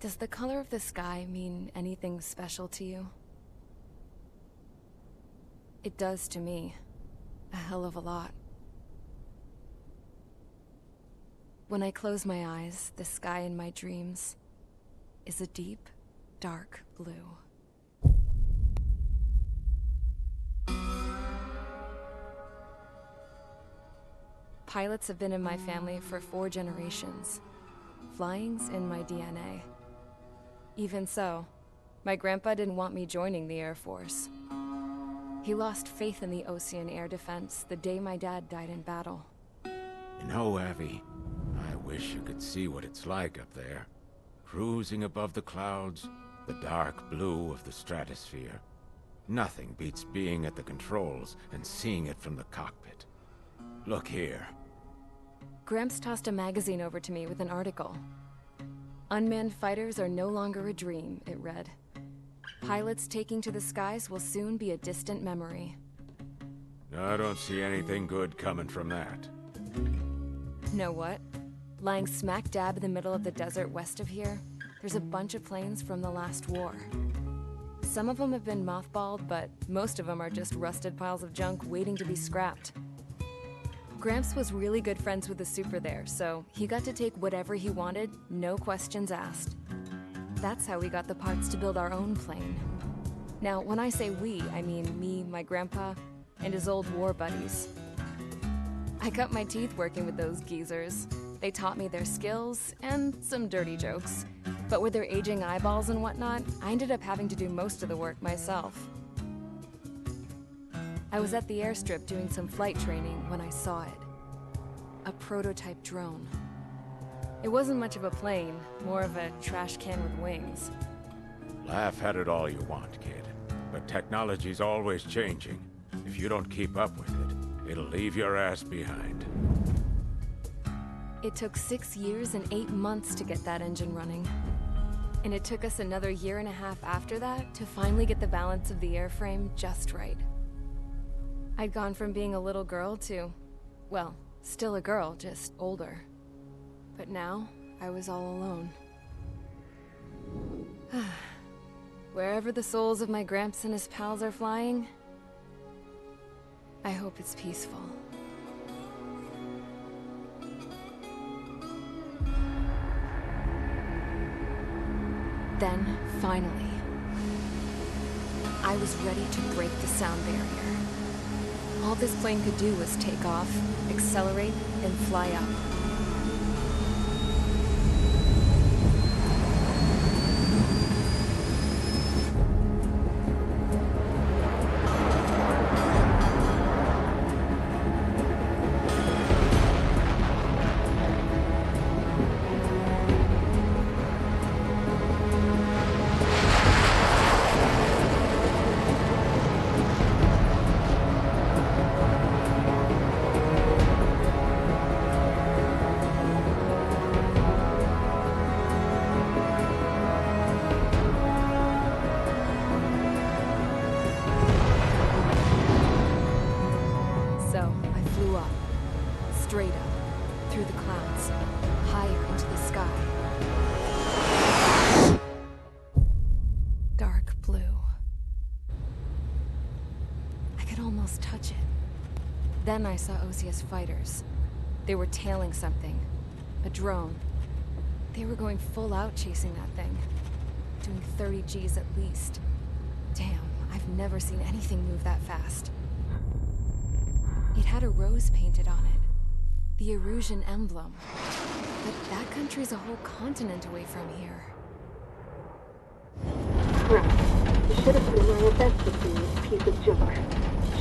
Does the color of the sky mean anything special to you? It does to me. A hell of a lot. When I close my eyes, the sky in my dreams is a deep, dark blue. Pilots have been in my family for 4 generations. Flying's in my DNA. Even so, my grandpa didn't want me joining the Air Force. He lost faith in the Ocean Air Defense the day my dad died in battle. You know, Abby, I wish you could see what it's like up there. Cruising above the clouds, the dark blue of the stratosphere. Nothing beats being at the controls and seeing it from the cockpit. Look here. Gramps tossed a magazine over to me with an article. Unmanned fighters are no longer a dream, it read. Pilots taking to the skies will soon be a distant memory. I don't see anything good coming from that. Know what? Lying smack dab in the middle of the desert west of here, there's a bunch of planes from the last war. Some of them have been mothballed, but most of them are just rusted piles of junk waiting to be scrapped. Gramps was really good friends with the super there, so he got to take whatever he wanted, no questions asked. That's how we got the parts to build our own plane. Now, when I say we, I mean me, my grandpa, and his old war buddies. I cut my teeth working with those geezers. They taught me their skills, and some dirty jokes. But with their aging eyeballs and whatnot, I ended up having to do most of the work myself. I was at the airstrip doing some flight training when I saw it. A prototype drone. It wasn't much of a plane, more of a trash can with wings. Laugh at it all you want, kid. But technology's always changing. If you don't keep up with it, it'll leave your ass behind. It took 6 years and 8 months to get that engine running. And it took us another 1.5 years after that to finally get the balance of the airframe just right. I'd gone from being a little girl to, well, still a girl, just older. But now, I was all alone. Wherever the souls of my Gramps and his pals are flying, I hope it's peaceful. Then, finally, I was ready to break the sound barrier. All this plane could do was take off, accelerate, and fly up. Straight up, through the clouds, higher into the sky. Dark blue. I could almost touch it. Then I saw Osia's fighters. They were tailing something. A drone. They were going full out chasing that thing. Doing 30 Gs at least. Damn, I've never seen anything move that fast. It had a rose painted on it. The Erusian emblem. But that country's a whole continent away from here. Right. You should have been my best with this piece of junk.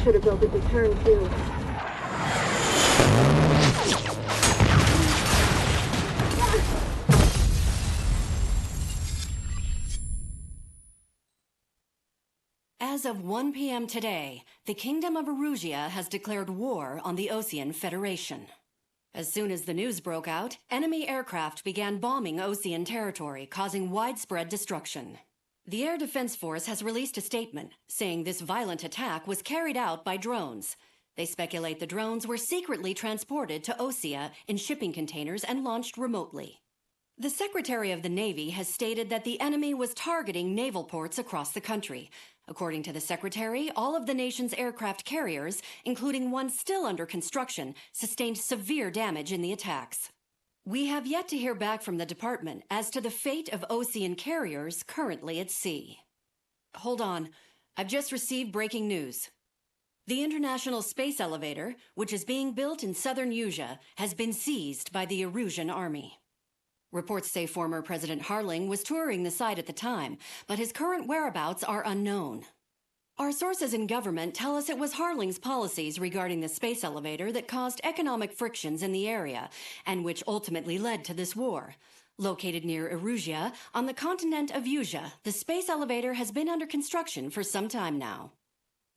Should have built a return too. As of 1 p.m. today, the Kingdom of Erusia has declared war on the Ocean Federation. As soon as the news broke out, enemy aircraft began bombing Ocean territory, causing widespread destruction. The Air Defense Force has released a statement saying this violent attack was carried out by drones. They speculate the drones were secretly transported to Osea in shipping containers and launched remotely. The Secretary of the Navy has stated that the enemy was targeting naval ports across the country. According to the Secretary, all of the nation's aircraft carriers, including one still under construction, sustained severe damage in the attacks. We have yet to hear back from the department as to the fate of Ocean carriers currently at sea. Hold on. I've just received breaking news. The International Space Elevator, which is being built in southern Usea, has been seized by the Erusian Army. Reports say former President Harling was touring the site at the time, but his current whereabouts are unknown. Our sources in government tell us it was Harling's policies regarding the space elevator that caused economic frictions in the area, and which ultimately led to this war. Located near Erusia, on the continent of Usea, the space elevator has been under construction for some time now.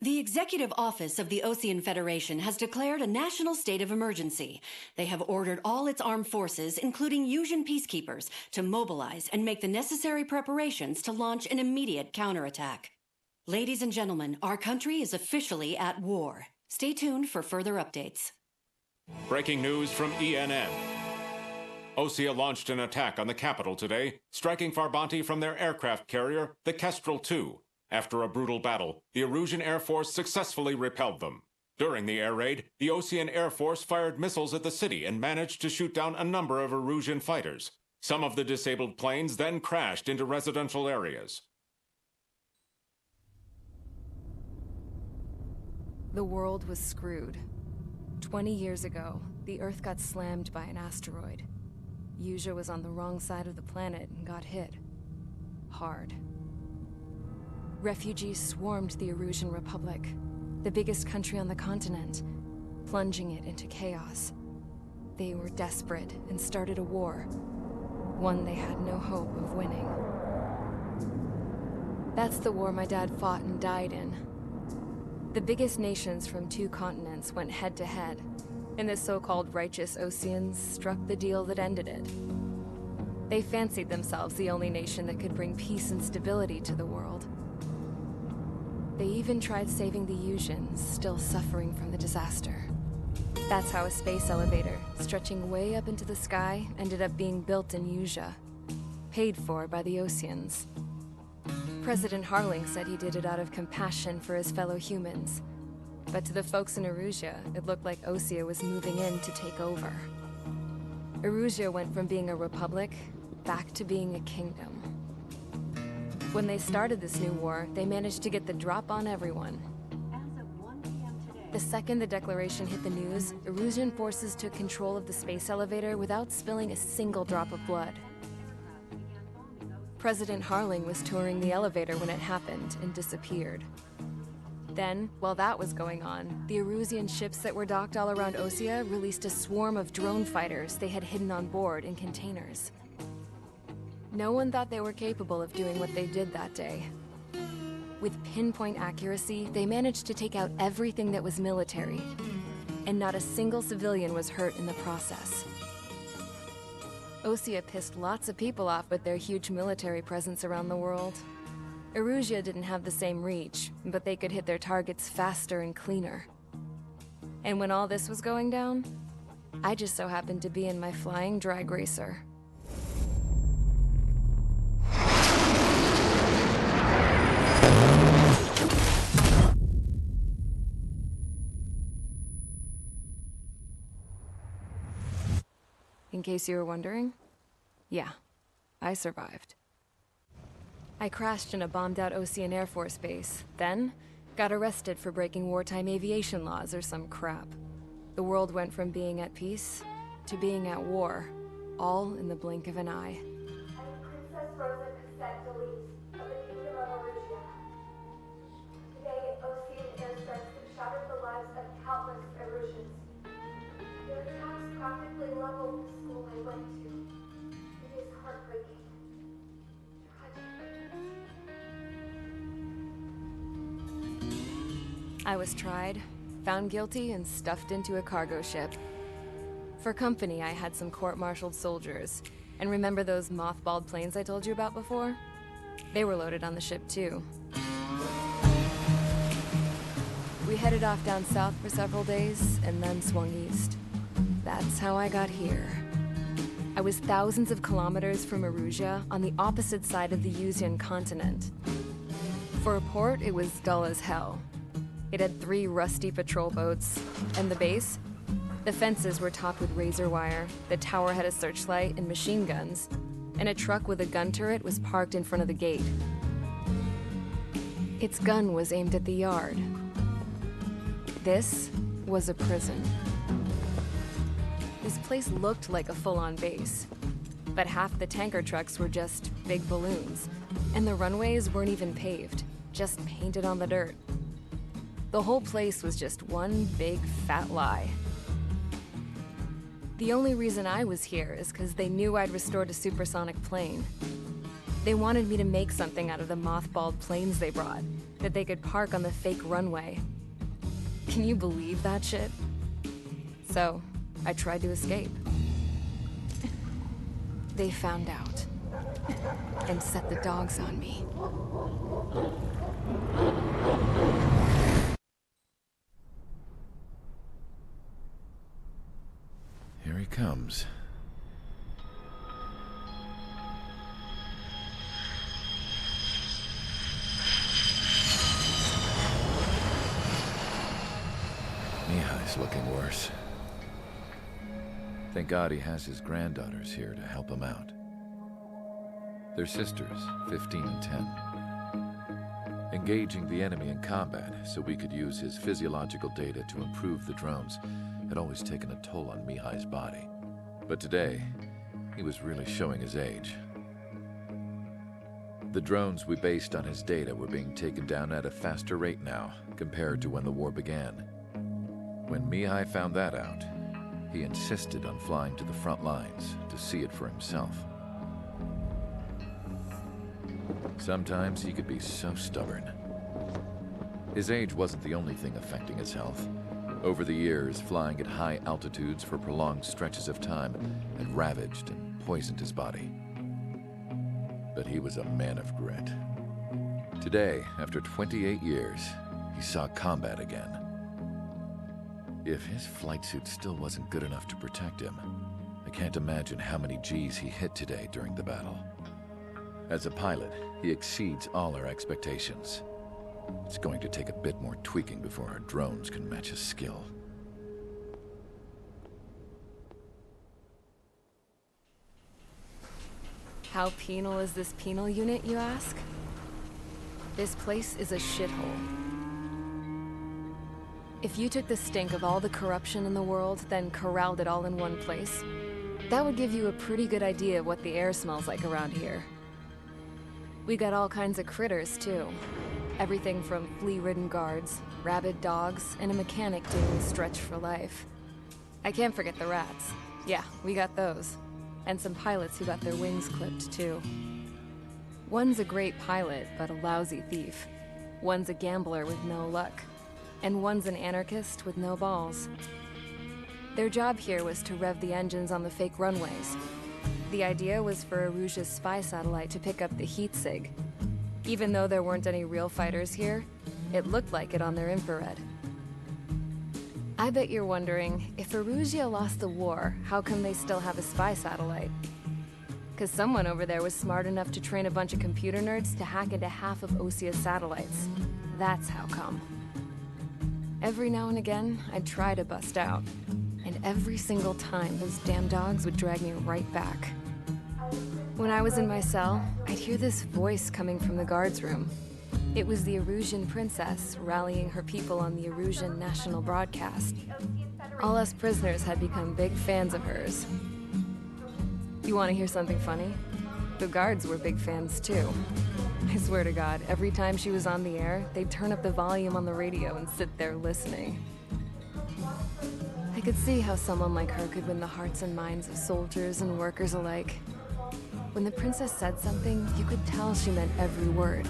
The Executive Office of the Ocean Federation has declared a national state of emergency. They have ordered all its armed forces, including Usian peacekeepers, to mobilize and make the necessary preparations to launch an immediate counterattack. Ladies and gentlemen, our country is officially at war. Stay tuned for further updates. Breaking news from ENN. Osea launched an attack on the capital today, striking Farbanti from their aircraft carrier, the Kestrel II. After a brutal battle, the Erusian Air Force successfully repelled them. During the air raid, the Ocean Air Force fired missiles at the city and managed to shoot down a number of Erusian fighters. Some of the disabled planes then crashed into residential areas. The world was screwed. 20 years ago, the Earth got slammed by an asteroid. Usea was on the wrong side of the planet and got hit. Hard. Refugees swarmed the Erusian Republic, the biggest country on the continent, plunging it into chaos. They were desperate and started a war, one they had no hope of winning. That's the war my dad fought and died in. The biggest nations from 2 continents went head-to-head, and the so-called righteous Oceans struck the deal that ended it. They fancied themselves the only nation that could bring peace and stability to the world. They even tried saving the Usians, still suffering from the disaster. That's how a space elevator, stretching way up into the sky, ended up being built in Usea, paid for by the Oceans. President Harling said he did it out of compassion for his fellow humans. But to the folks in Erusia, it looked like Osea was moving in to take over. Erusia went from being a republic back to being a kingdom. When they started this new war, they managed to get the drop on everyone. As of 1 p.m. today, The second the declaration hit the news, Erusian forces took control of the space elevator without spilling a single drop of blood. President Harling was touring the elevator when it happened and disappeared. Then, while that was going on, the Erusian ships that were docked all around Osea released a swarm of drone fighters they had hidden on board in containers. No one thought they were capable of doing what they did that day. With pinpoint accuracy, they managed to take out everything that was military, and not a single civilian was hurt in the process. Osea pissed lots of people off with their huge military presence around the world. Erusia didn't have the same reach, but they could hit their targets faster and cleaner. And when all this was going down, I just so happened to be in my flying drag racer. In case you were wondering, yeah, I survived. I crashed in a bombed-out Ocean Air Force base, then got arrested for breaking wartime aviation laws or some crap. The world went from being at peace to being at war, all in the blink of an eye. Princess Rosa Cassette-Delise of the Kingdom of Erusia. Today, Ocean airstrikes have shattered the lives of countless Erusians. Their attacks practically leveled the school I went to. It is heartbreaking. Tragic. I was tried, found guilty, and stuffed into a cargo ship. For company, I had some court-martialed soldiers. And remember those mothballed planes I told you about before? They were loaded on the ship, too. We headed off down south for several days, and then swung east. That's how I got here. I was thousands of kilometers from Erusia on the opposite side of the Yuzian continent. For a port, it was dull as hell. It had 3 rusty patrol boats, and the base? The fences were topped with razor wire, the tower had a searchlight and machine guns, and a truck with a gun turret was parked in front of the gate. Its gun was aimed at the yard. This was a prison. This place looked like a full-on base, but half the tanker trucks were just big balloons, and the runways weren't even paved, just painted on the dirt. The whole place was just one big fat lie. The only reason I was here is because they knew I'd restored a supersonic plane. They wanted me to make something out of the mothballed planes they brought, that they could park on the fake runway. Can you believe that shit? So, I tried to escape. They found out, and set the dogs on me. Here he comes. Mihai's looking worse. Thank God he has his granddaughters here to help him out. They're sisters, 15 and 10. Engaging the enemy in combat so we could use his physiological data to improve the drones had always taken a toll on Mihai's body. But today, he was really showing his age. The drones we based on his data were being taken down at a faster rate now, compared to when the war began. When Mihai found that out, he insisted on flying to the front lines to see it for himself. Sometimes he could be so stubborn. His age wasn't the only thing affecting his health. Over the years, flying at high altitudes for prolonged stretches of time had ravaged and poisoned his body. But he was a man of grit. Today, after 28 years, he saw combat again. If his flight suit still wasn't good enough to protect him, I can't imagine how many G's he hit today during the battle. As a pilot, he exceeds all our expectations. It's going to take a bit more tweaking before our drones can match his skill. How penal is this penal unit, you ask? This place is a shithole. If you took the stink of all the corruption in the world, then corralled it all in one place, that would give you a pretty good idea of what the air smells like around here. We got all kinds of critters, too. Everything from flea-ridden guards, rabid dogs, and a mechanic doing stretch for life. I can't forget the rats. Yeah, we got those. And some pilots who got their wings clipped, too. One's a great pilot, but a lousy thief. One's a gambler with no luck. And one's an anarchist with no balls. Their job here was to rev the engines on the fake runways. The idea was for Erusia's spy satellite to pick up the heat sig. Even though there weren't any real fighters here, it looked like it on their infrared. I bet you're wondering, if Erusia lost the war, how come they still have a spy satellite? 'Cause someone over there was smart enough to train a bunch of computer nerds to hack into half of Osia's satellites. That's how come. Every now and again, I'd try to bust out. And every single time, those damn dogs would drag me right back. When I was in my cell, I'd hear this voice coming from the guards room. It was the Erusian princess rallying her people on the Erusian national broadcast. All us prisoners had become big fans of hers. You want to hear something funny? The guards were big fans too. I swear to God, every time she was on the air, they'd turn up the volume on the radio and sit there listening. I could see how someone like her could win the hearts and minds of soldiers and workers alike. When the princess said something, you could tell she meant every word.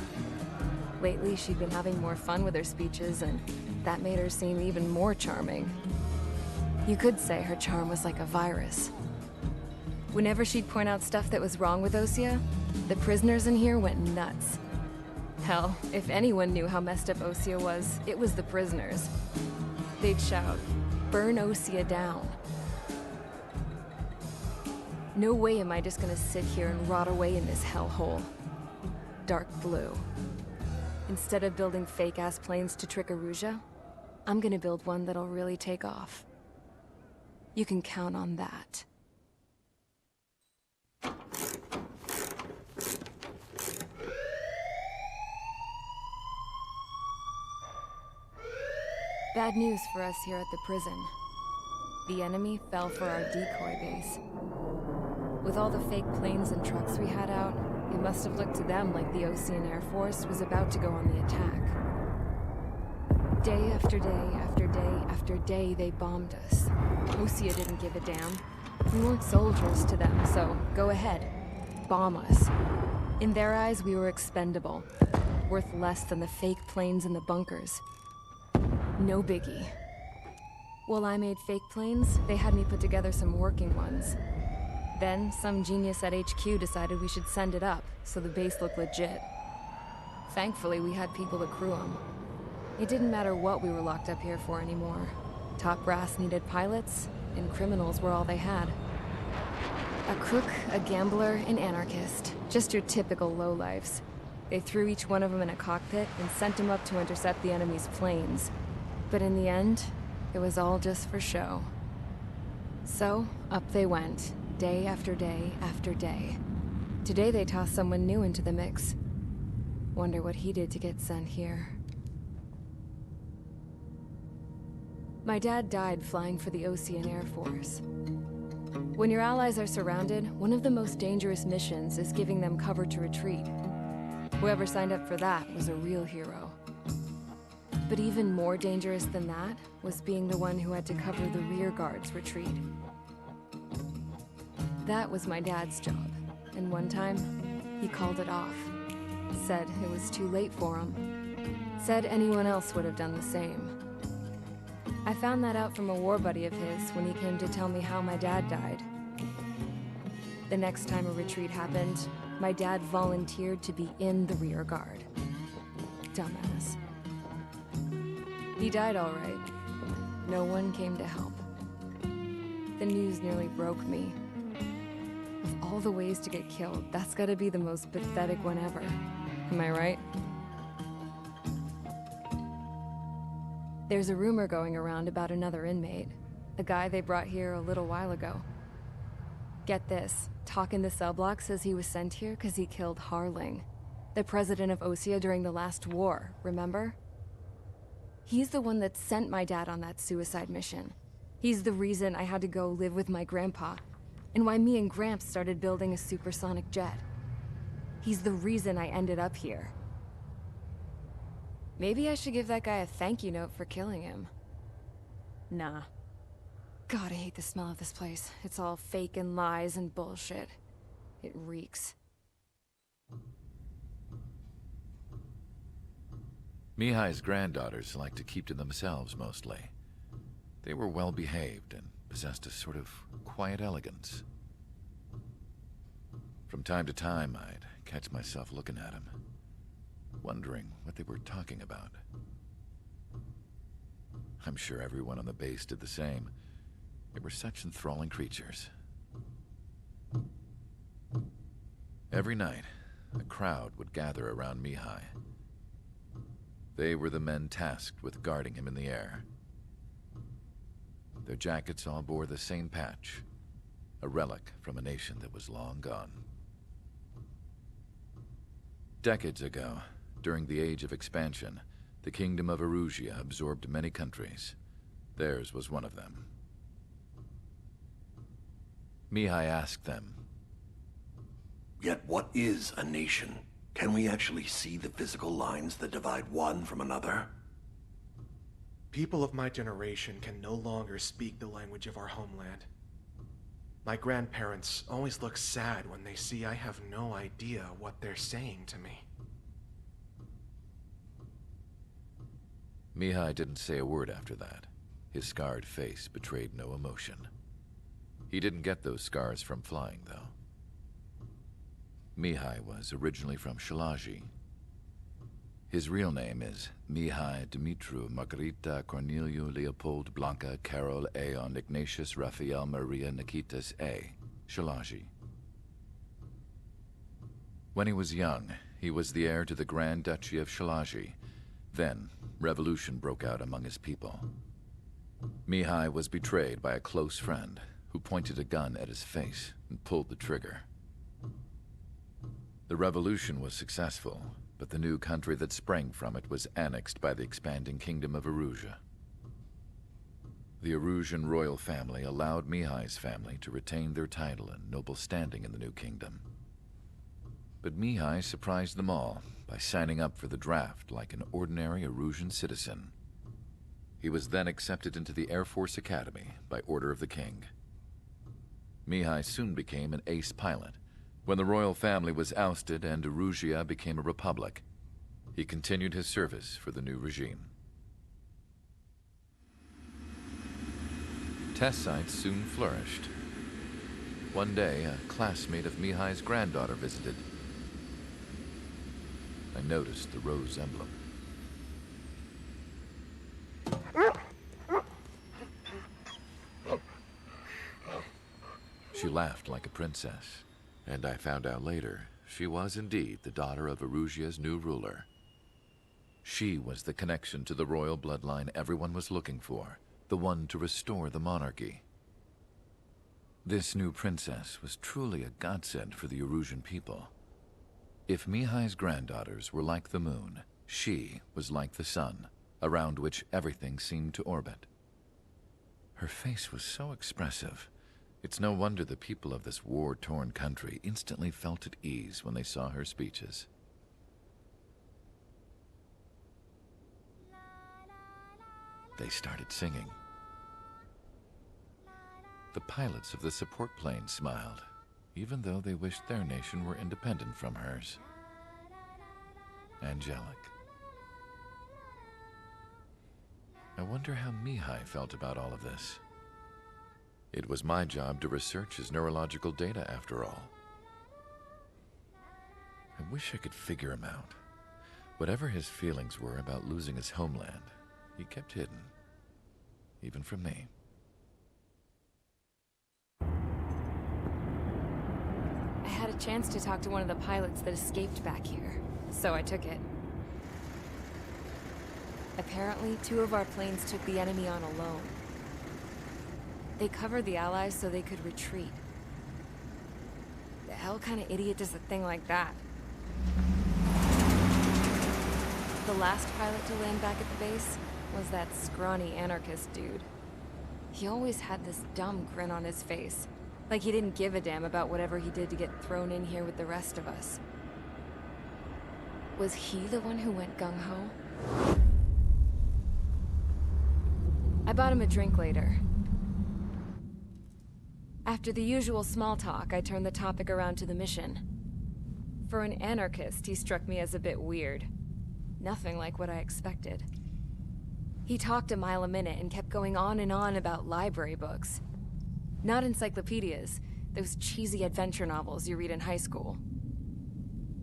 Lately, she'd been having more fun with her speeches, and that made her seem even more charming. You could say her charm was like a virus. Whenever she'd point out stuff that was wrong with Osia, the prisoners in here went nuts. Hell, if anyone knew how messed up Osia was, it was the prisoners. They'd shout, "Burn Osia down." No way am I just gonna sit here and rot away in this hellhole. Dark blue. Instead of building fake-ass planes to trick Arusia, I'm gonna build one that'll really take off. You can count on that. Bad news for us here at the prison. The enemy fell for our decoy base. With all the fake planes and trucks we had out, it must have looked to them like the Ocean Air Force was about to go on the attack. Day after day after day after day, they bombed us. Osea didn't give a damn. We weren't soldiers to them, so go ahead. Bomb us. In their eyes, we were expendable. Worth less than the fake planes in the bunkers. No biggie. While I made fake planes, they had me put together some working ones. Then, some genius at HQ decided we should send it up, so the base looked legit. Thankfully, we had people to crew them. It didn't matter what we were locked up here for anymore. Top brass needed pilots, and criminals were all they had. A crook, a gambler, an anarchist. Just your typical lowlifes. They threw each one of them in a cockpit and sent them up to intercept the enemy's planes. But in the end, it was all just for show. So, up they went, day after day after day. Today they tossed someone new into the mix. Wonder what he did to get sent here. My dad died flying for the Ocean Air Force. When your allies are surrounded, one of the most dangerous missions is giving them cover to retreat. Whoever signed up for that was a real hero. But even more dangerous than that was being the one who had to cover the rear guard's retreat. That was my dad's job, and one time, he called it off. Said it was too late for him. Said anyone else would have done the same. I found that out from a war buddy of his when he came to tell me how my dad died. The next time a retreat happened, my dad volunteered to be in the rear guard. Dumbass. He died all right. No one came to help. The news nearly broke me. Of all the ways to get killed, that's gotta be the most pathetic one ever. Am I right? There's a rumor going around about another inmate. A guy they brought here a little while ago. Get this, talk in the cell block says he was sent here because he killed Harling, the president of Osea during the last war, remember? He's the one that sent my dad on that suicide mission. He's the reason I had to go live with my grandpa, and why me and Gramps started building a supersonic jet. He's the reason I ended up here. Maybe I should give that guy a thank you note for killing him. Nah. God, I hate the smell of this place. It's all fake and lies and bullshit. It reeks. Mihai's granddaughters liked to keep to themselves mostly. They were well behaved and possessed a sort of quiet elegance. From time to time, I'd catch myself looking at them, wondering what they were talking about. I'm sure everyone on the base did the same. They were such enthralling creatures. Every night, a crowd would gather around Mihai. They were the men tasked with guarding him in the air. Their jackets all bore the same patch, a relic from a nation that was long gone. Decades ago, during the Age of Expansion, the Kingdom of Arusia absorbed many countries. Theirs was one of them. Mihai asked them, "Yet what is a nation? Can we actually see the physical lines that divide one from another?" People of my generation can no longer speak the language of our homeland. My grandparents always look sad when they see I have no idea what they're saying to me. Mihai didn't say a word after that. His scarred face betrayed no emotion. He didn't get those scars from flying, though. Mihai was originally from Shalaji. His real name is Mihai Dumitru Margarita Corneliu Leopold Blanca Carol Aeon Ignatius Raphael Maria Nikitas A. Shalaji. When he was young, he was the heir to the Grand Duchy of Shalaji. Then, revolution broke out among his people. Mihai was betrayed by a close friend who pointed a gun at his face and pulled the trigger. The revolution was successful, but the new country that sprang from it was annexed by the expanding kingdom of Erusia. The Erusian royal family allowed Mihai's family to retain their title and noble standing in the new kingdom. But Mihai surprised them all by signing up for the draft like an ordinary Erusian citizen. He was then accepted into the Air Force Academy by order of the king. Mihai soon became an ace pilot. When the royal family was ousted and Erusia became a republic, he continued his service for the new regime. Test sites soon flourished. One day, a classmate of Mihai's granddaughter visited. I noticed the rose emblem. She laughed like a princess, and I found out later she was indeed the daughter of Erusia's new ruler. She was the connection to the royal bloodline everyone was looking for, the one to restore the monarchy. This new princess was truly a godsend for the Erusian people. If Mihai's granddaughters were like the moon, she was like the sun, around which everything seemed to orbit. Her face was so expressive. It's no wonder the people of this war-torn country instantly felt at ease when they saw her speeches. They started singing. The pilots of the support plane smiled, even though they wished their nation were independent from hers. Angelic. I wonder how Mihai felt about all of this. It was my job to research his neurological data, after all. I wish I could figure him out. Whatever his feelings were about losing his homeland, he kept hidden, even from me. I had a chance to talk to one of the pilots that escaped back here, so I took it. Apparently, 2 of our planes took the enemy on alone. They covered the Allies so they could retreat. The hell kind of idiot does a thing like that? The last pilot to land back at the base was that scrawny anarchist dude. He always had this dumb grin on his face, like he didn't give a damn about whatever he did to get thrown in here with the rest of us. Was he the one who went gung-ho? I bought him a drink later. After the usual small talk, I turned the topic around to the mission. For an anarchist, he struck me as a bit weird. Nothing like what I expected. He talked a mile a minute and kept going on and on about library books. Not encyclopedias, those cheesy adventure novels you read in high school.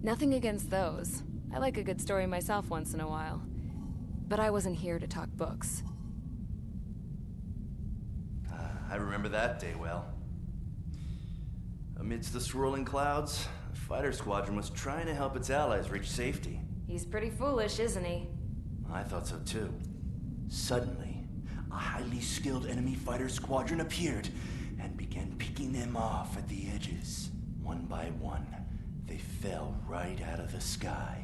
Nothing against those. I like a good story myself once in a while. But I wasn't here to talk books. I remember that day well. Amidst the swirling clouds, the fighter squadron was trying to help its allies reach safety. He's pretty foolish, isn't he? I thought so too. Suddenly, a highly skilled enemy fighter squadron appeared and began picking them off at the edges. One by one, they fell right out of the sky.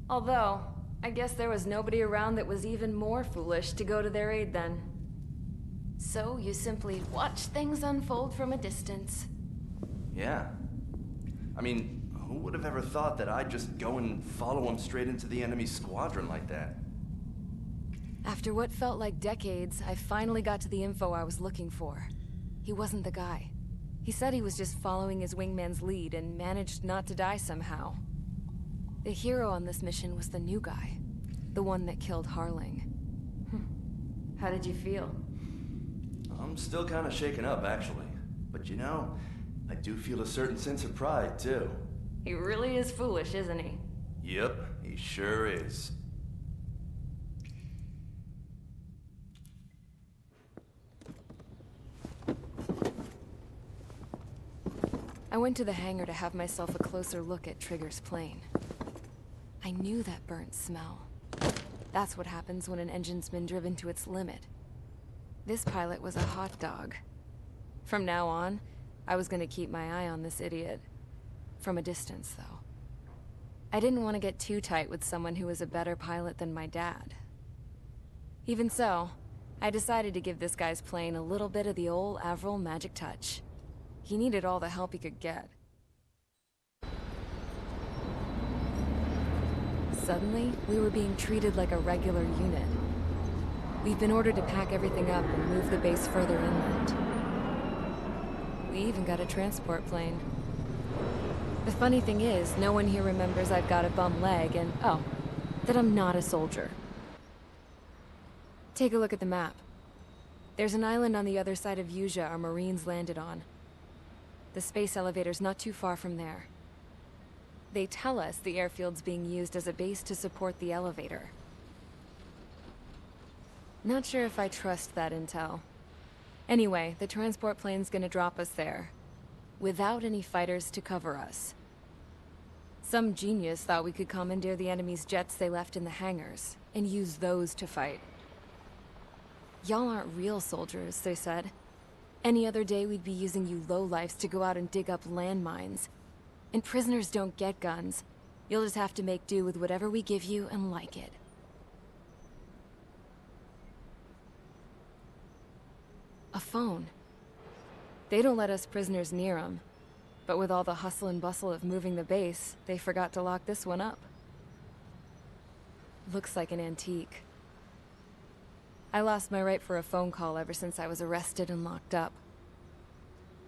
Although, I guess there was nobody around that was even more foolish to go to their aid then. So you simply watch things unfold from a distance. Yeah. I mean, who would have ever thought that I'd just go and follow him straight into the enemy squadron like that? After what felt like decades, I finally got to the info I was looking for. He wasn't the guy. He said he was just following his wingman's lead and managed not to die somehow. The hero on this mission was the new guy. The one that killed Harling. How did you feel? I'm still kind of shaken up, actually. But you know, I do feel a certain sense of pride, too. He really is foolish, isn't he? Yep, he sure is. I went to the hangar to have myself a closer look at Trigger's plane. I knew that burnt smell. That's what happens when an engine's been driven to its limit. This pilot was a hot dog. From now on, I was gonna keep my eye on this idiot. From a distance, though. I didn't want to get too tight with someone who was a better pilot than my dad. Even so, I decided to give this guy's plane a little bit of the old Avril magic touch. He needed all the help he could get. Suddenly, we were being treated like a regular unit. We've been ordered to pack everything up and move the base further inland. We even got a transport plane. The funny thing is, no one here remembers I've got a bum leg and, oh, that I'm not a soldier. Take a look at the map. There's an island on the other side of Yuja our Marines landed on. The space elevator's not too far from there. They tell us the airfield's being used as a base to support the elevator. Not sure if I trust that intel. Anyway, the transport plane's gonna drop us there, without any fighters to cover us. Some genius thought we could commandeer the enemy's jets they left in the hangars, and use those to fight. Y'all aren't real soldiers, they said. Any other day we'd be using you lowlifes to go out and dig up landmines. And prisoners don't get guns. You'll just have to make do with whatever we give you and like it. A phone. They don't let us prisoners near them. But with all the hustle and bustle of moving the base, they forgot to lock this one up. Looks like an antique. I lost my right for a phone call ever since I was arrested and locked up.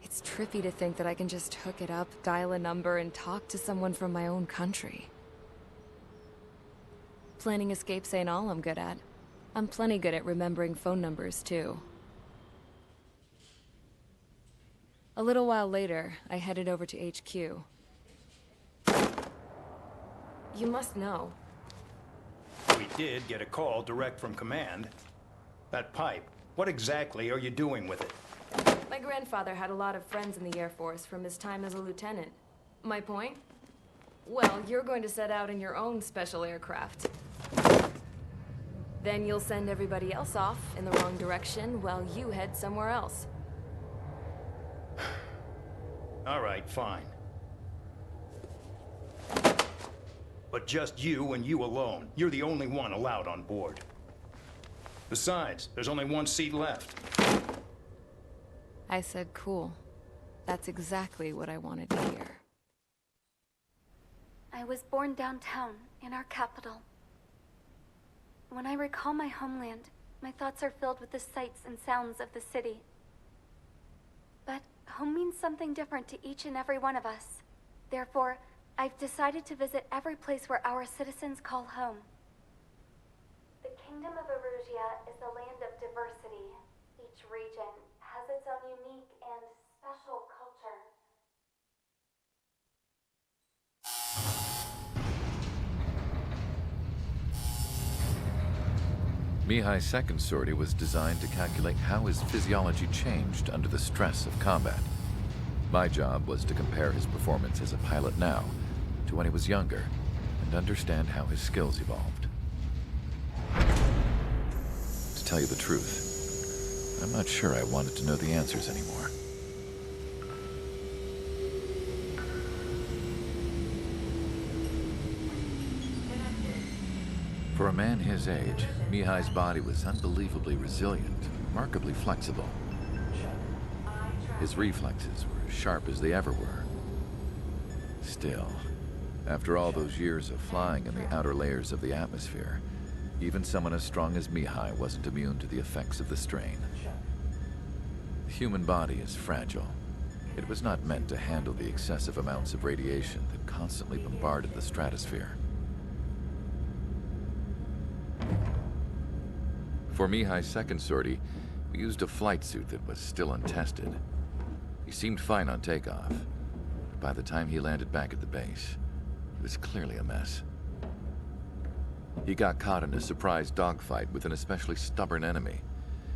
It's trippy to think that I can just hook it up, dial a number, and talk to someone from my own country. Planning escapes ain't all I'm good at. I'm plenty good at remembering phone numbers, too. A little while later, I headed over to HQ. You must know. We did get a call direct from command. That pipe, what exactly are you doing with it? My grandfather had a lot of friends in the Air Force from his time as a lieutenant. My point? Well, you're going to set out in your own special aircraft. Then you'll send everybody else off in the wrong direction while you head somewhere else. All right, fine. But just you and you alone. You're the only one allowed on board. Besides, there's only one seat left. I said cool. That's exactly what I wanted to hear. I was born downtown, in our capital. When I recall my homeland, my thoughts are filled with the sights and sounds of the city. But home means something different to each and every one of us. Therefore, I've decided to visit every place where our citizens call home. The Kingdom of Erusia is a land of diversity. Each region has its own unique and special culture. Mihai's second sortie was designed to calculate how his physiology changed under the stress of combat. My job was to compare his performance as a pilot now to when he was younger and understand how his skills evolved. To tell you the truth, I'm not sure I wanted to know the answers anymore. For a man his age, Mihai's body was unbelievably resilient, remarkably flexible. His reflexes were as sharp as they ever were. Still, after all those years of flying in the outer layers of the atmosphere, even someone as strong as Mihai wasn't immune to the effects of the strain. The human body is fragile. It was not meant to handle the excessive amounts of radiation that constantly bombarded the stratosphere. For Mihai's second sortie, we used a flight suit that was still untested. He seemed fine on takeoff, but by the time he landed back at the base, it was clearly a mess. He got caught in a surprise dogfight with an especially stubborn enemy.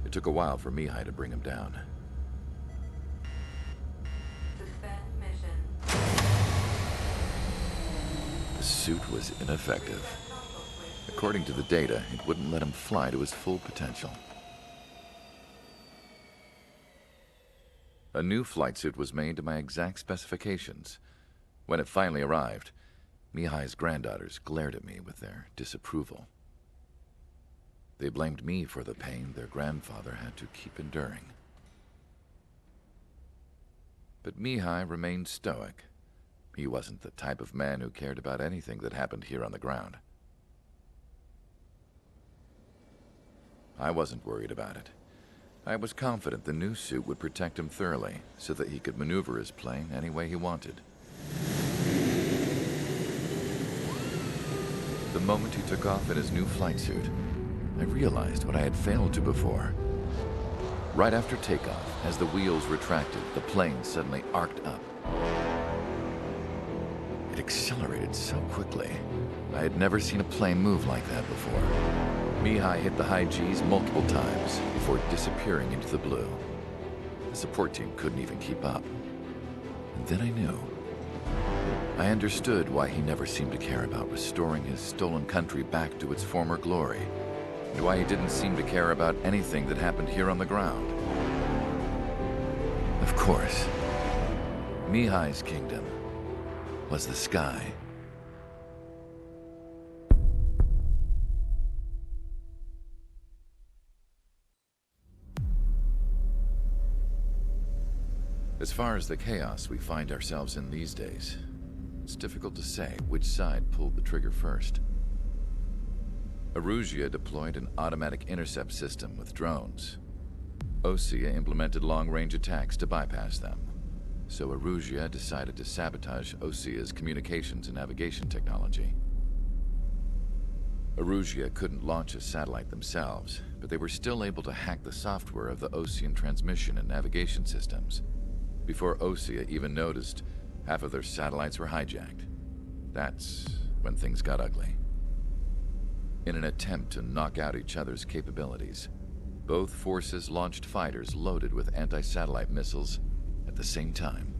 It took a while for Mihai to bring him down. Suspend mission. suit was ineffective. According to the data, it wouldn't let him fly to his full potential. A new flight suit was made to my exact specifications. When it finally arrived, Mihai's granddaughters glared at me with their disapproval. They blamed me for the pain their grandfather had to keep enduring. But Mihai remained stoic. He wasn't the type of man who cared about anything that happened here on the ground. I wasn't worried about it. I was confident the new suit would protect him thoroughly, so that he could maneuver his plane any way he wanted. The moment he took off in his new flight suit, I realized what I had failed to before. Right after takeoff, as the wheels retracted, the plane suddenly arced up. It accelerated so quickly. I had never seen a plane move like that before. Mihai hit the high G's multiple times before disappearing into the blue. The support team couldn't even keep up. And then I knew. I understood why he never seemed to care about restoring his stolen country back to its former glory, and why he didn't seem to care about anything that happened here on the ground. Of course, Mihai's kingdom was the sky. As far as the chaos we find ourselves in these days, it's difficult to say which side pulled the trigger first. Erusia deployed an automatic intercept system with drones. Osea implemented long-range attacks to bypass them. So Erusia decided to sabotage Osea's communications and navigation technology. Erusia couldn't launch a satellite themselves, but they were still able to hack the software of the Osean transmission and navigation systems. Before Osea even noticed, half of their satellites were hijacked. That's when things got ugly. In an attempt to knock out each other's capabilities, both forces launched fighters loaded with anti-satellite missiles at the same time.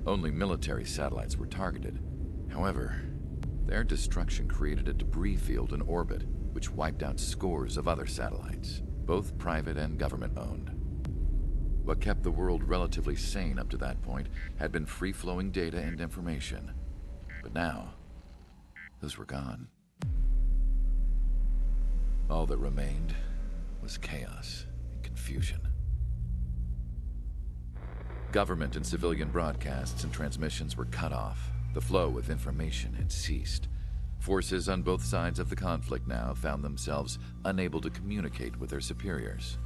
Only military satellites were targeted. However, their destruction created a debris field in orbit, which wiped out scores of other satellites, both private and government-owned. What kept the world relatively sane up to that point had been free-flowing data and information. But now, those were gone. All that remained was chaos and confusion. Government and civilian broadcasts and transmissions were cut off. The flow of information had ceased. Forces on both sides of the conflict now found themselves unable to communicate with their superiors.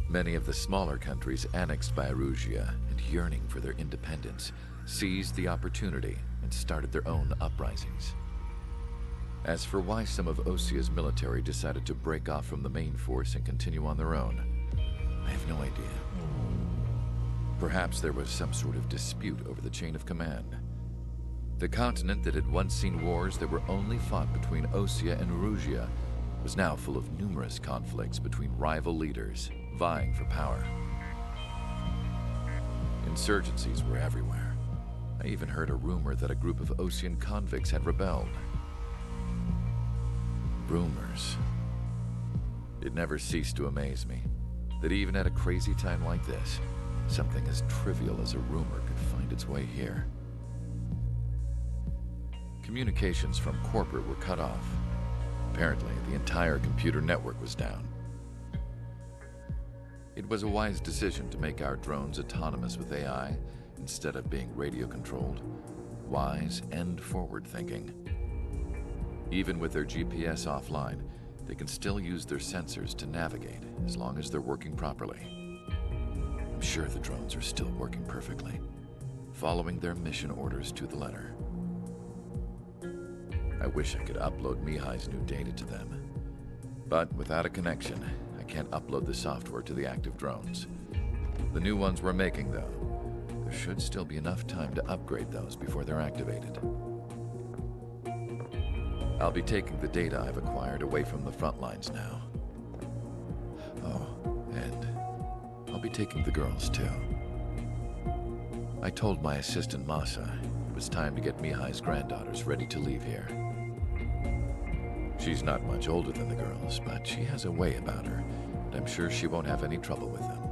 Many of the smaller countries annexed by Erusia and yearning for their independence seized the opportunity and started their own uprisings. As for why some of Osea's military decided to break off from the main force and continue on their own, I have no idea. Perhaps there was some sort of dispute over the chain of command. The continent that had once seen wars that were only fought between Osea and Erusia was now full of numerous conflicts between rival leaders vying for power. Insurgencies were everywhere. I even heard a rumor that a group of Osean convicts had rebelled. Rumors. It never ceased to amaze me that even at a crazy time like this, something as trivial as a rumor could find its way here. Communications from corporate were cut off. Apparently, the entire computer network was down. It was a wise decision to make our drones autonomous with AI instead of being radio-controlled. Wise and forward-thinking. Even with their GPS offline, they can still use their sensors to navigate as long as they're working properly. I'm sure the drones are still working perfectly, following their mission orders to the letter. I wish I could upload Mihai's new data to them. But without a connection, I can't upload the software to the active drones. The new ones we're making, though, there should still be enough time to upgrade those before they're activated. I'll be taking the data I've acquired away from the front lines now. Oh, and I'll be taking the girls, too. I told my assistant Masa it was time to get Mihai's granddaughters ready to leave here. She's not much older than the girls, but she has a way about her, and I'm sure she won't have any trouble with them.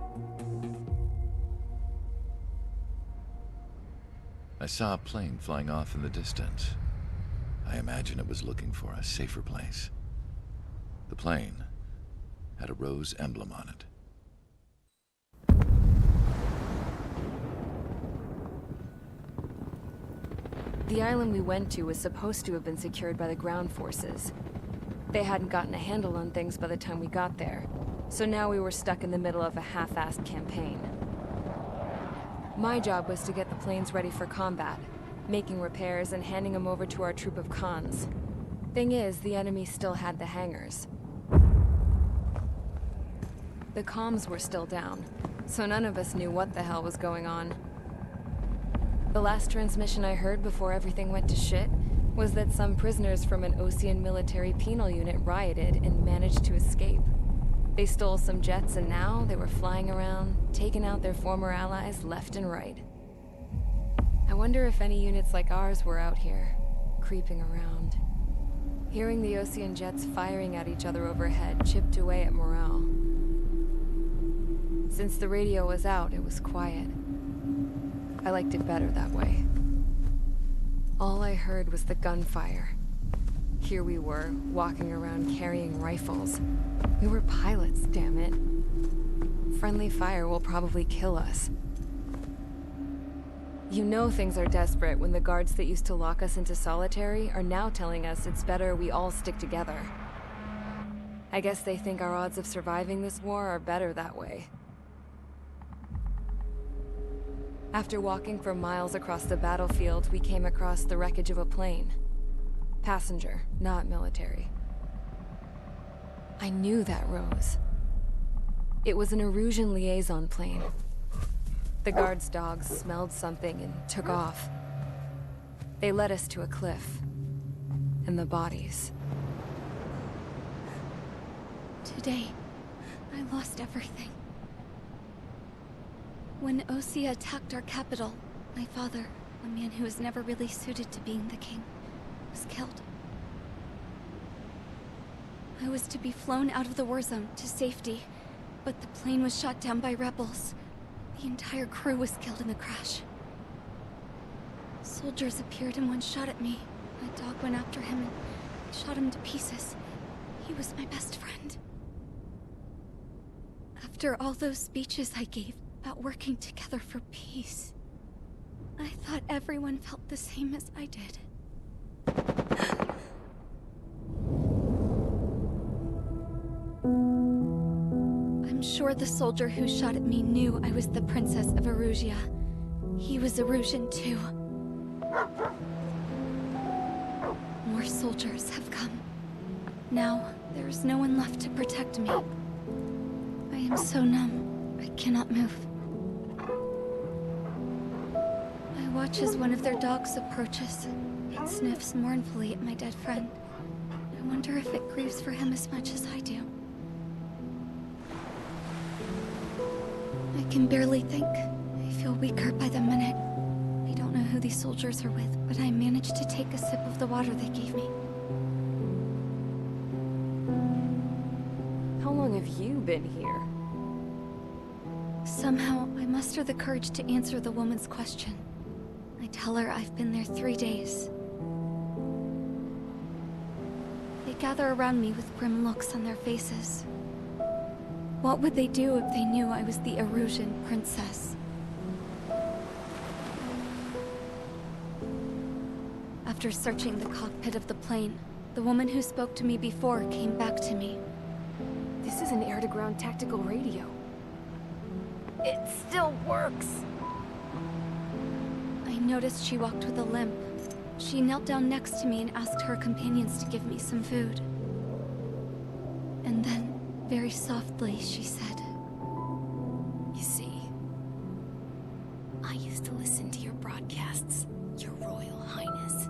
I saw a plane flying off in the distance. I imagine it was looking for a safer place. The plane had a rose emblem on it. The island we went to was supposed to have been secured by the ground forces. They hadn't gotten a handle on things by the time we got there, so now we were stuck in the middle of a half-assed campaign. My job was to get the planes ready for combat, making repairs and handing them over to our troop of cons. Thing is, the enemy still had the hangars. The comms were still down, so none of us knew what the hell was going on. The last transmission I heard before everything went to shit was that some prisoners from an Osean military penal unit rioted and managed to escape. They stole some jets and now they were flying around, taking out their former allies left and right. I wonder if any units like ours were out here, creeping around. Hearing the Osean jets firing at each other overhead chipped away at morale. Since the radio was out, it was quiet. I liked it better that way. All I heard was the gunfire. Here we were, walking around carrying rifles. We were pilots, damn it. Friendly fire will probably kill us. You know things are desperate when the guards that used to lock us into solitary are now telling us it's better we all stick together. I guess they think our odds of surviving this war are better that way. After walking for miles across the battlefield, we came across the wreckage of a plane. Passenger, not military. I knew that rose. It was an Erusian liaison plane. The guard's dogs smelled something and took off. They led us to a cliff. And the bodies. Today, I lost everything. When Osea attacked our capital, my father, a man who was never really suited to being the king, was killed. I was to be flown out of the war zone to safety, but the plane was shot down by rebels. The entire crew was killed in the crash. Soldiers appeared and one shot at me. My dog went after him and shot him to pieces. He was my best friend. After all those speeches I gave about working together for peace, I thought everyone felt the same as I did. I'm sure the soldier who shot at me knew I was the Princess of Erusia. He was Erusian too. More soldiers have come. Now, there is no one left to protect me. I am so numb, I cannot move. I watch as one of their dogs approaches. It sniffs mournfully at my dead friend. I wonder if it grieves for him as much as I do. I can barely think. I feel weaker by the minute. I don't know who these soldiers are with, but I managed to take a sip of the water they gave me. How long have you been here? Somehow, I muster the courage to answer the woman's question. I tell her I've been there 3 days. They gather around me with grim looks on their faces. What would they do if they knew I was the Erusian princess? After searching the cockpit of the plane, the woman who spoke to me before came back to me. This is an air-to-ground tactical radio. It still works! I noticed she walked with a limp. She knelt down next to me and asked her companions to give me some food. And then, very softly, she said, You see, I used to listen to your broadcasts, Your Royal Highness.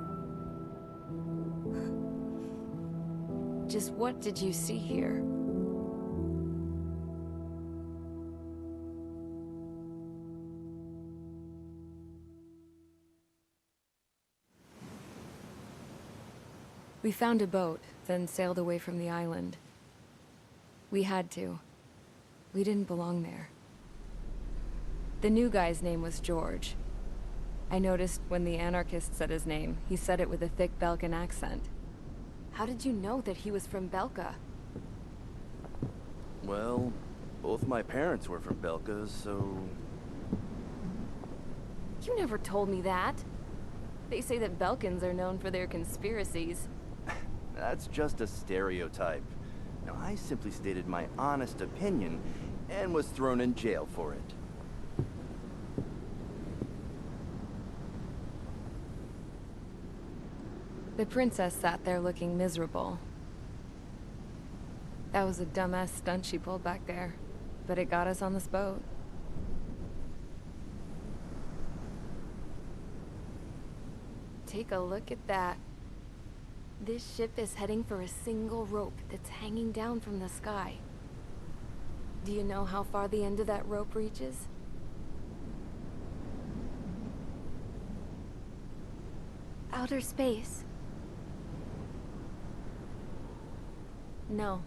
Just what did you see here? We found a boat, then sailed away from the island. We had to. We didn't belong there. The new guy's name was George. I noticed when the anarchist said his name, he said it with a thick Belkan accent. How did you know that he was from Belka? Well, both my parents were from Belka, so... You never told me that. They say that Belkans are known for their conspiracies. That's just a stereotype. Now, I simply stated my honest opinion and was thrown in jail for it. The princess sat there looking miserable. That was a dumbass stunt she pulled back there, but it got us on this boat. Take a look at that. This ship is heading for a single rope that's hanging down from the sky. Do you know how far the end of that rope reaches? Outer space. No.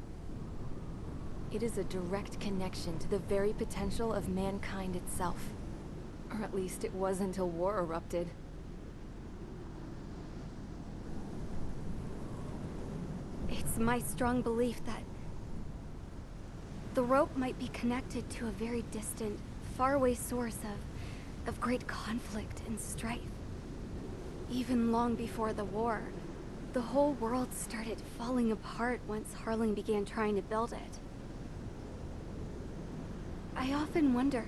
It is a direct connection to the very potential of mankind itself. Or at least it was until war erupted. It's my strong belief that the rope might be connected to a very distant, faraway source of great conflict and strife. Even long before the war, the whole world started falling apart once Harling began trying to build it. I often wonder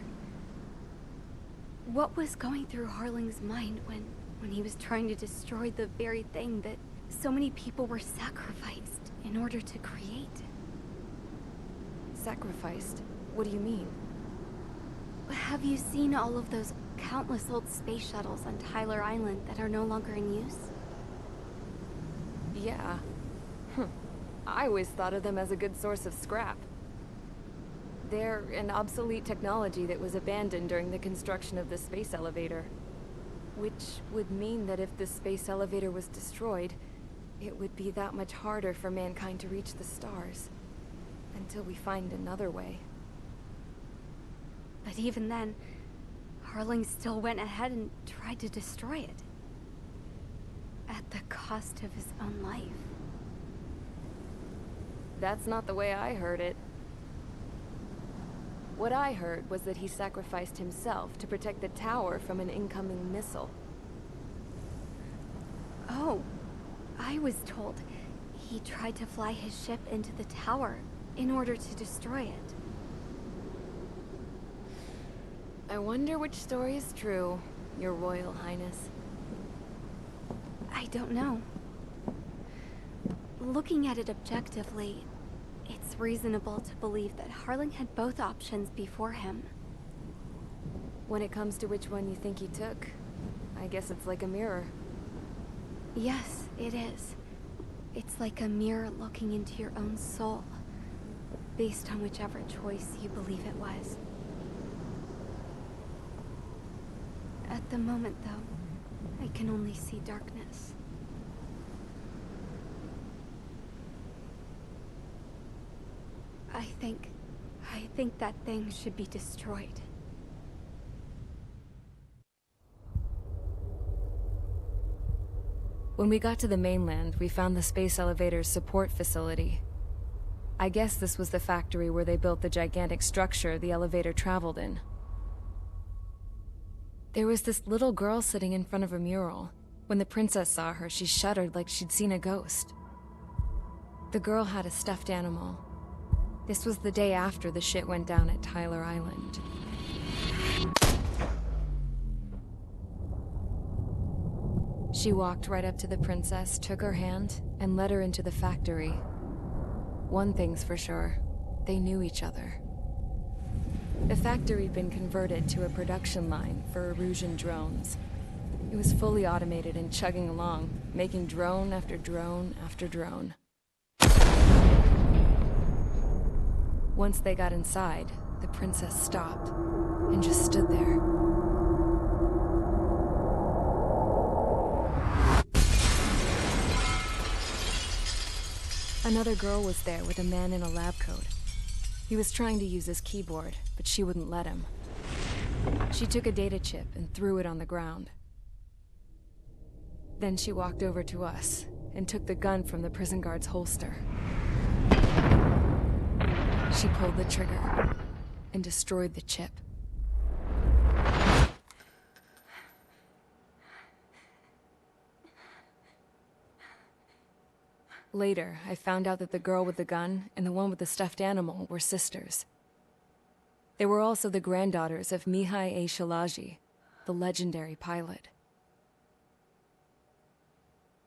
what was going through Harling's mind when he was trying to destroy the very thing that so many people were sacrificed in order to create. Sacrificed? What do you mean? Have you seen all of those countless old space shuttles on Tyler Island that are no longer in use? Yeah. I always thought of them as a good source of scrap. They're an obsolete technology that was abandoned during the construction of the space elevator. Which would mean that if the space elevator was destroyed, it would be that much harder for mankind to reach the stars. Until we find another way. But even then, Harling still went ahead and tried to destroy it. At the cost of his own life. That's not the way I heard it. What I heard was that he sacrificed himself to protect the tower from an incoming missile. Oh, I was told he tried to fly his ship into the tower in order to destroy it. I wonder which story is true, Your Royal Highness. I don't know. Looking at it objectively, it's reasonable to believe that Harling had both options before him. When it comes to which one you think he took, I guess it's like a mirror. Yes, it is. It's like a mirror looking into your own soul, based on whichever choice you believe it was. At the moment, though, I can only see darkness. I think that thing should be destroyed. When we got to the mainland, we found the space elevator's support facility. I guess this was the factory where they built the gigantic structure the elevator traveled in. There was this little girl sitting in front of a mural. When the princess saw her, she shuddered like she'd seen a ghost. The girl had a stuffed animal. This was the day after the shit went down at Tyler Island. She walked right up to the princess, took her hand, and led her into the factory. One thing's for sure, they knew each other. The factory'd been converted to a production line for Erusian drones. It was fully automated and chugging along, making drone after drone after drone. Once they got inside, the princess stopped and just stood there. Another girl was there with a man in a lab coat. He was trying to use his keyboard, but she wouldn't let him. She took a data chip and threw it on the ground. Then she walked over to us and took the gun from the prison guard's holster. She pulled the trigger and destroyed the chip. Later, I found out that the girl with the gun and the one with the stuffed animal were sisters. They were also the granddaughters of Mihai A. Shalaji, the legendary pilot.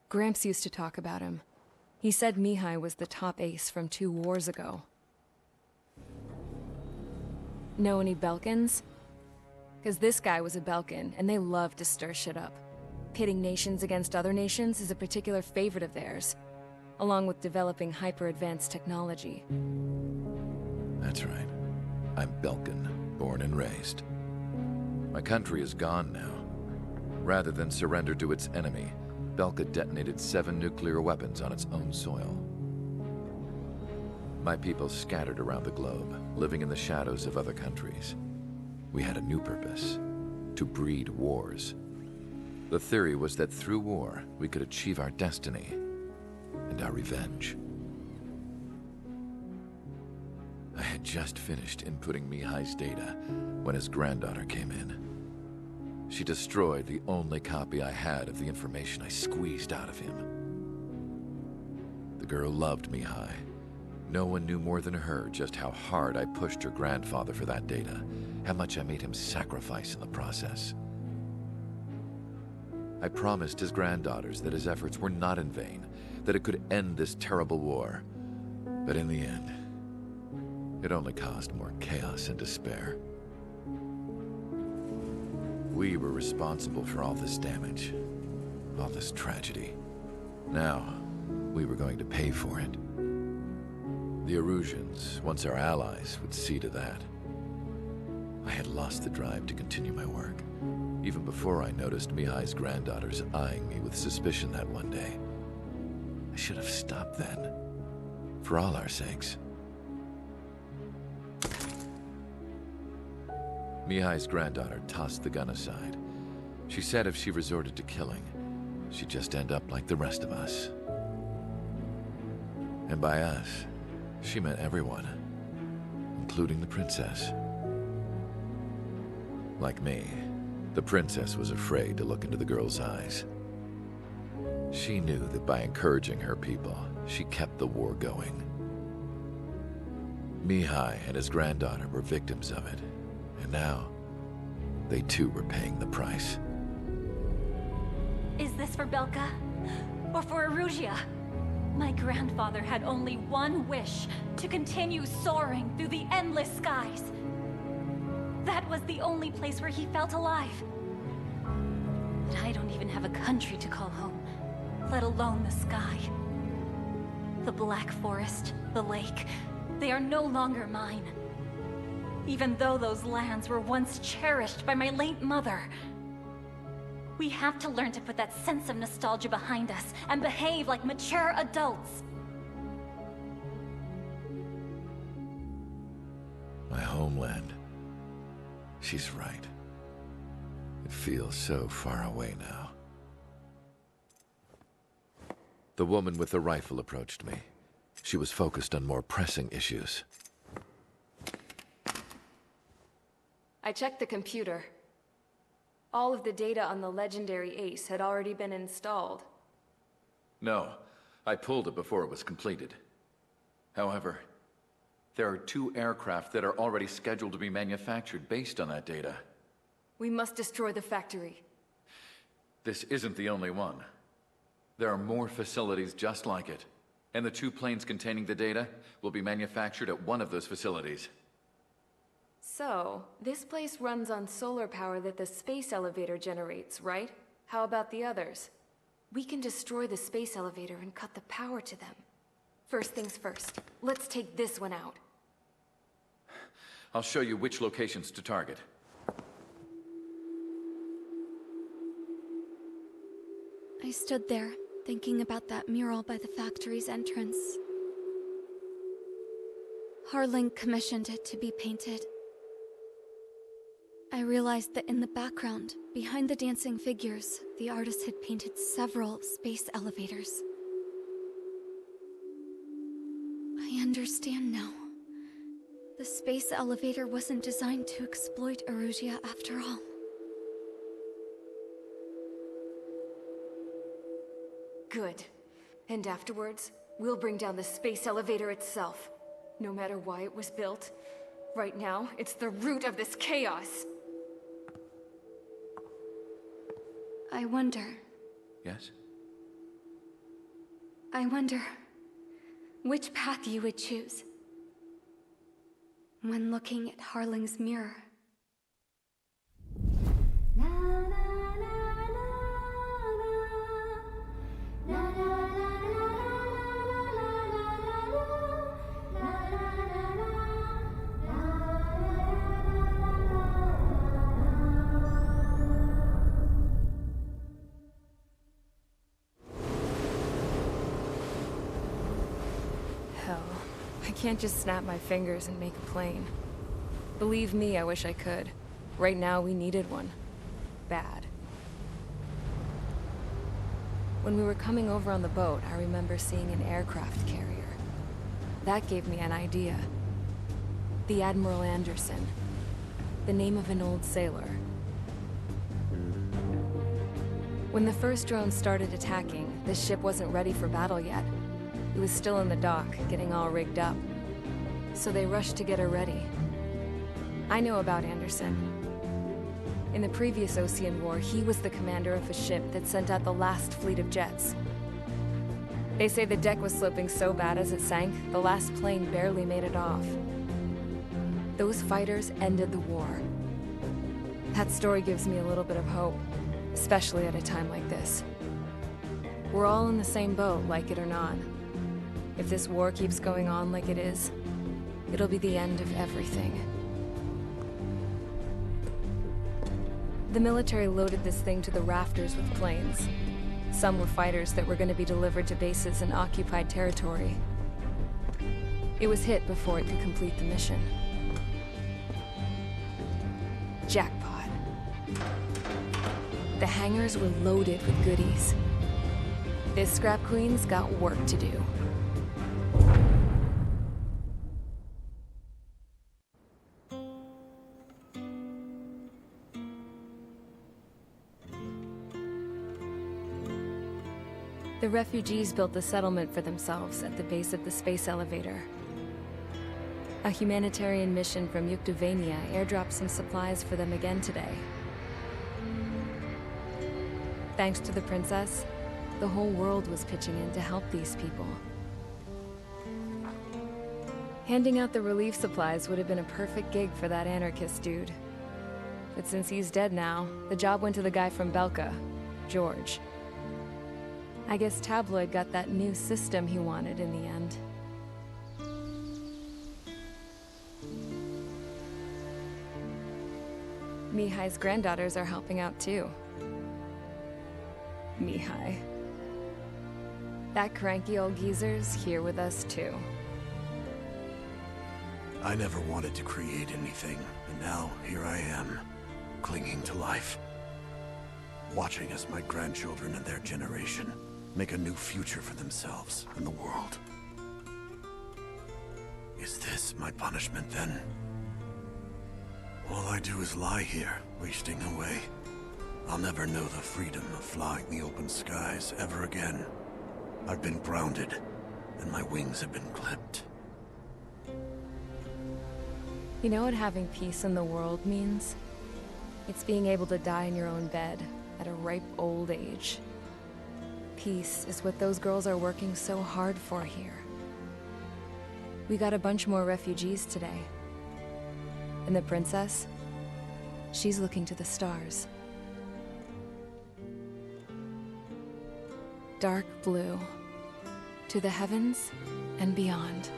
Gramps used to talk about him. He said Mihai was the top ace from 2 wars ago. Know any Belkans? Because this guy was a Belkan, and they love to stir shit up. Pitting nations against other nations is a particular favorite of theirs, along with developing hyper-advanced technology. That's right. I'm Belkan, born and raised. My country is gone now. Rather than surrender to its enemy, Belka detonated 7 nuclear weapons on its own soil. My people scattered around the globe, living in the shadows of other countries. We had a new purpose: to breed wars. The theory was that through war, we could achieve our destiny and our revenge. I had just finished inputting Mihai's data when his granddaughter came in. She destroyed the only copy I had of the information I squeezed out of him. The girl loved Mihai. No one knew more than her just how hard I pushed her grandfather for that data, how much I made him sacrifice in the process. I promised his granddaughters that his efforts were not in vain, that it could end this terrible war. But in the end, it only caused more chaos and despair. We were responsible for all this damage, all this tragedy. Now, we were going to pay for it. The Erusians, once our allies, would see to that. I had lost the drive to continue my work, even before I noticed Mihai's granddaughters eyeing me with suspicion that one day. I should have stopped then, for all our sakes. Mihai's granddaughter tossed the gun aside. She said if she resorted to killing, she'd just end up like the rest of us. And by us, she meant everyone, including the princess. Like me, the princess was afraid to look into the girl's eyes. She knew that by encouraging her people, she kept the war going. Mihai and his granddaughter were victims of it, and now, they too were paying the price. Is this for Belka? Or for Erusia? My grandfather had only one wish: to continue soaring through the endless skies. That was the only place where he felt alive. But I don't even have a country to call home, let alone the sky. The Black Forest, the lake, they are no longer mine. Even though those lands were once cherished by my late mother. We have to learn to put that sense of nostalgia behind us and behave like mature adults. My homeland. She's right. It feels so far away now. The woman with the rifle approached me. She was focused on more pressing issues. I checked the computer. All of the data on the legendary ace had already been installed. No, I pulled it before it was completed. However, there are 2 aircraft that are already scheduled to be manufactured based on that data. We must destroy the factory. This isn't the only one. There are more facilities just like it, and the 2 planes containing the data will be manufactured at one of those facilities. So, this place runs on solar power that the space elevator generates, right? How about the others? We can destroy the space elevator and cut the power to them. First things first, let's take this one out. I'll show you which locations to target. I stood there, thinking about that mural by the factory's entrance. Harling commissioned it to be painted. I realized that in the background, behind the dancing figures, the artist had painted several space elevators. I understand now. The space elevator wasn't designed to exploit Erusia after all. Good. And afterwards, we'll bring down the space elevator itself. No matter why it was built, right now, it's the root of this chaos. I wonder... Yes? I wonder... which path you would choose when looking at Harling's mirror. Hell, I can't just snap my fingers and make a plane. Believe me, I wish I could. Right now, we needed one. Bad. When we were coming over on the boat, I remember seeing an aircraft carrier. That gave me an idea. The Admiral Anderson. The name of an old sailor. When the first drone started attacking, the ship wasn't ready for battle yet. It was still in the dock, getting all rigged up. So they rushed to get her ready. I know about Anderson. In the previous Ocean War, he was the commander of a ship that sent out the last fleet of jets. They say the deck was sloping so bad as it sank, the last plane barely made it off. Those fighters ended the war. That story gives me a little bit of hope, especially at a time like this. We're all in the same boat, like it or not. If this war keeps going on like it is, it'll be the end of everything. The military loaded this thing to the rafters with planes. Some were fighters that were going to be delivered to bases in occupied territory. It was hit before it could complete the mission. Jackpot. The hangars were loaded with goodies. This scrap queen's got work to do. The refugees built the settlement for themselves at the base of the space elevator. A humanitarian mission from Yuktovania airdropped some supplies for them again today. Thanks to the princess, the whole world was pitching in to help these people. Handing out the relief supplies would have been a perfect gig for that anarchist dude. But since he's dead now, the job went to the guy from Belka, George. I guess Tabloid got that new system he wanted in the end. Mihai's granddaughters are helping out too. Mihai. That cranky old geezer's here with us too. I never wanted to create anything, and now here I am, clinging to life. Watching as my grandchildren and their generation make a new future for themselves and the world. Is this my punishment then? All I do is lie here, wasting away. I'll never know the freedom of flying the open skies ever again. I've been grounded, and my wings have been clipped. You know what having peace in the world means? It's being able to die in your own bed at a ripe old age. Peace is what those girls are working so hard for here. We got a bunch more refugees today. And the princess? She's looking to the stars. Dark blue. To the heavens and beyond.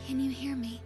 Can you hear me?